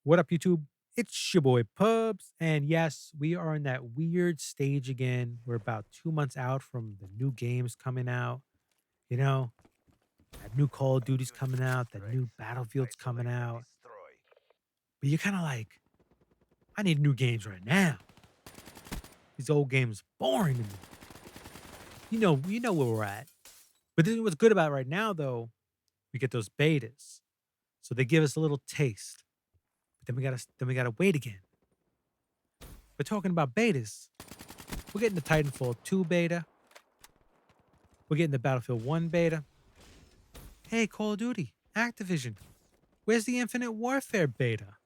What up, YouTube? It's your boy Pubs, and yes, we are in that weird stage again. We're about 2 months out from the new games coming out. You know, that new Call of Duty's coming out, that new Battlefield's coming out. But you're kind of like, I need new games right now. These old games boring to me. You know where we're at. But then what's good about it right now, though, we get those betas, so they give us a little taste. But then we gotta wait again. We're talking about betas. We're getting the Titanfall 2 beta. We're getting the Battlefield 1 beta. Hey, Call of Duty, Activision, where's the Infinite Warfare beta?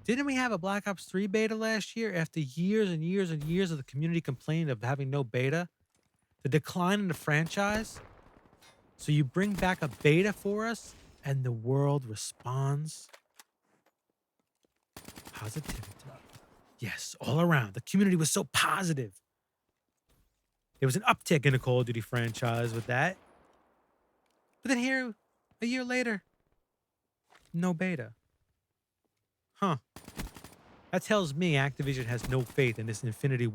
Didn't we have a Black Ops 3 beta last year after years and years and years of the community complaining of having no beta? The decline in the franchise? So you bring back a beta for us and the world responds? Positivity. Yes, all around. The community was so positive. There was an uptick in the Call of Duty franchise with that. But then here, a year later, no beta. Huh. That tells me Activision has no faith in this this Infinity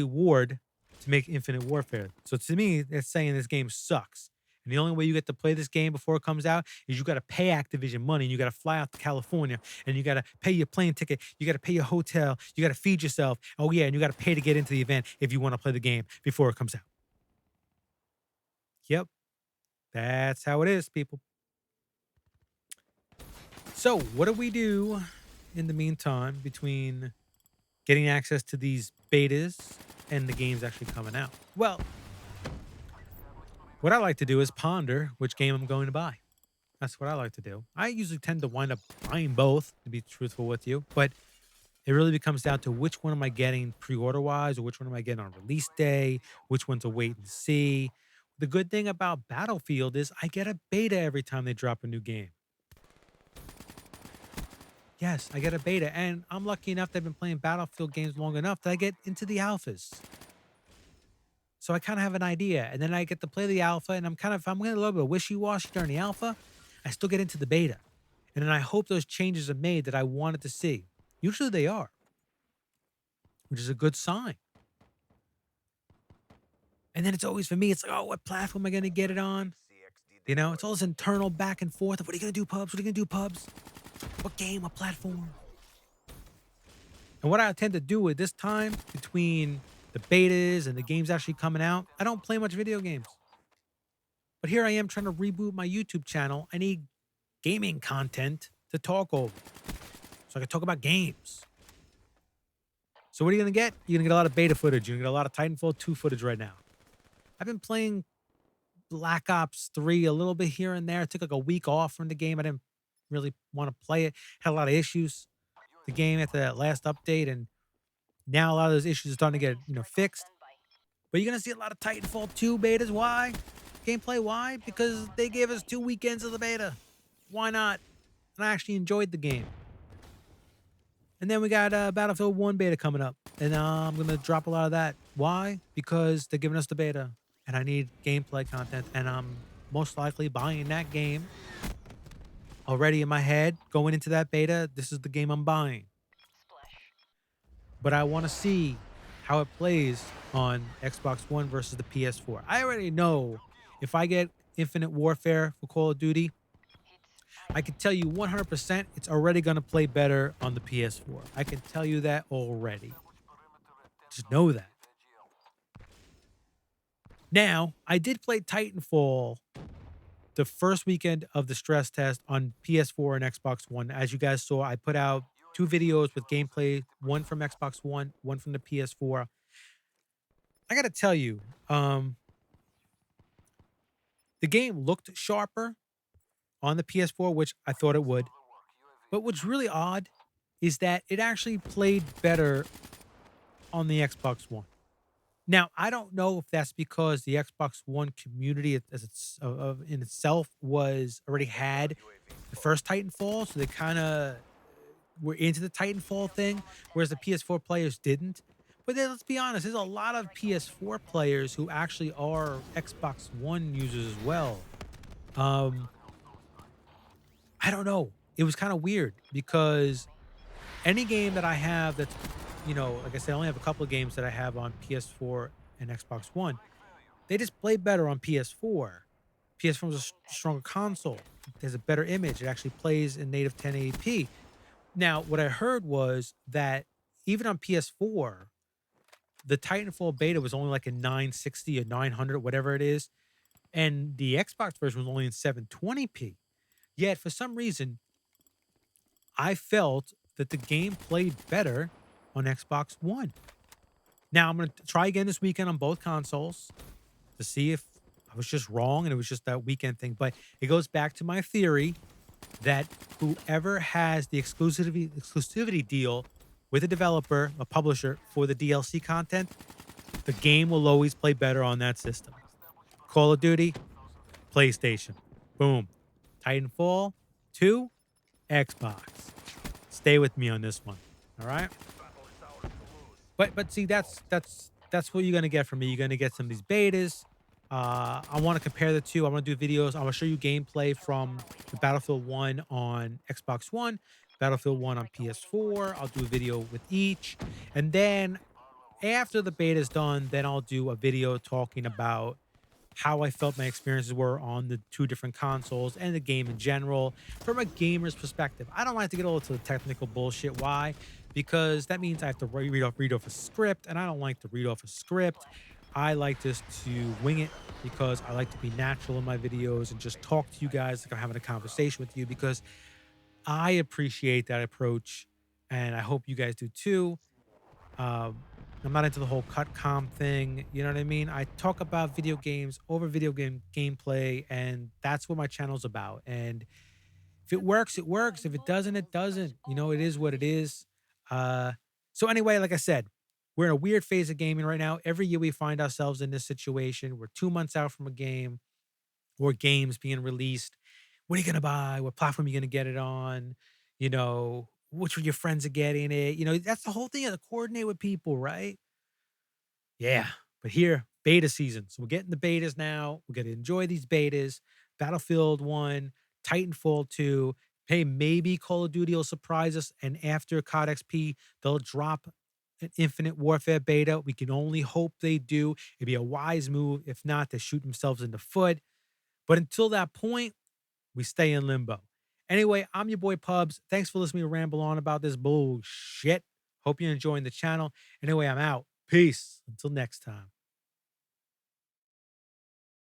Ward to make Infinite Warfare. So to me, that's saying this game sucks. And the only way you get to play this game before it comes out is you got to pay Activision money and you got to fly out to California and you got to pay your plane ticket. You got to pay your hotel. You got to feed yourself. Oh, yeah. And you got to pay to get into the event if you want to play the game before it comes out. Yep. That's how it is, people. So, what do we do in the meantime between getting access to these betas and the games actually coming out? Well, what I like to do is ponder which game I'm going to buy. That's what I like to do. I usually tend to wind up buying both, to be truthful with you, but it really comes down to which one am I getting pre-order wise or which one am I getting on release day, which one's a wait and see. The good thing about Battlefield is I get a beta every time they drop a new game. Yes, I get a beta, and I'm lucky enough that I've been playing Battlefield games long enough that I get into the alphas. So I kind of have an idea, and then I get to play the alpha, and I'm getting a little bit wishy-washy during the alpha. I still get into the beta, and then I hope those changes are made that I wanted to see. Usually they are, which is a good sign. And then it's always for me, it's like, oh, what platform am I going to get it on? You know, it's all this internal back and forth of what are you going to do, Pubs? What are you going to do, Pubs? What game? What platform? And what I tend to do at this time between the betas and the games actually coming out, I don't play much video games. But here I am trying to reboot my YouTube channel. I need gaming content to talk over so I can talk about games. So what are you going to get? You're going to get a lot of beta footage. You're going to get a lot of Titanfall 2 footage right now. I've been playing Black Ops 3 a little bit here and there. I took like a week off from the game. I didn't really want to play it. Had a lot of issues. The game after that last update, and now a lot of those issues are starting to get fixed. But you're gonna see a lot of Titanfall 2 betas. Why? Gameplay. Why? Because they gave us 2 weekends of the beta. Why not? And I actually enjoyed the game. And then we got Battlefield 1 beta coming up, and I'm gonna drop a lot of that. Why? Because they're giving us the beta, and I need gameplay content, and I'm most likely buying that game. Already in my head, going into that beta, this is the game I'm buying. But I want to see how it plays on Xbox One versus the PS4. I already know if I get Infinite Warfare for Call of Duty, I can tell you 100% it's already going to play better on the PS4. I can tell you that already. Just know that. Now, I did play Titanfall the first weekend of the stress test on PS4 and Xbox One. As you guys saw, I put out 2 videos with gameplay, one from Xbox One, one from the PS4. I got to tell you, the game looked sharper on the PS4, which I thought it would. But what's really odd is that it actually played better on the Xbox One. Now, I don't know if that's because the Xbox One community in itself was already had the first Titanfall, so they kind of were into the Titanfall thing, whereas the PS4 players didn't. But then let's be honest, there's a lot of PS4 players who actually are Xbox One users as well. I I don't know. It was kind of weird because any game that I have that's, like I said, I only have a couple of games that I have on PS4 and Xbox One. They just play better on PS4. PS4 is a stronger console. It has a better image. It actually plays in native 1080p. Now, what I heard was that even on PS4, the Titanfall beta was only like a 960 or 900, whatever it is, and the Xbox version was only in 720p. Yet for some reason, I felt that the game played better on Xbox One. Now I'm going to try again this weekend on both consoles to see if I was just wrong and it was just that weekend thing. But it goes back to my theory that whoever has the exclusivity deal with a developer, a publisher for the DLC content, the game will always play better on that system. Call of Duty, PlayStation. Boom. Titanfall 2, Xbox. Stay with me on this one. All right. But see, that's what you're gonna get from me. You're gonna get some of these betas. I want to compare the two. I want to do videos. I want to show you gameplay from the Battlefield 1 on Xbox One, Battlefield 1 on PS4. I'll do a video with each. And then after the beta is done, then I'll do a video talking about how I felt my experiences were on the two different consoles and the game in general from a gamer's perspective. I don't like to get all into the technical bullshit. Why? Because that means I have to read off a script, and I don't like to read off a script. I like just to wing it because I like to be natural in my videos and just talk to you guys like I'm having a conversation with you because I appreciate that approach, and I hope you guys do too. I'm not into the whole cut com thing. You know what I mean? I talk about video games over video game gameplay, and that's what my channel's about. And if it works, it works. If it doesn't, it doesn't. It is what it is. Uh, so anyway, like I said, we're in a weird phase of gaming right now. Every year we find ourselves in this situation. We're 2 months out from a game or games being released. What are you gonna buy? What platform are you gonna get it on? Which of your friends are getting it? That's the whole thing. You have to coordinate with people, right? Yeah, but here, beta season. So we're getting the betas now. We're gonna enjoy these betas. Battlefield 1, Titanfall 2. Hey, maybe Call of Duty will surprise us. And after COD XP, they'll drop an Infinite Warfare beta. We can only hope they do. It'd be a wise move. If not, they shoot themselves in the foot. But until that point, we stay in limbo. Anyway, I'm your boy Pubs. Thanks for listening to me ramble on about this bullshit. Hope you're enjoying the channel. Anyway, I'm out. Peace. Until next time.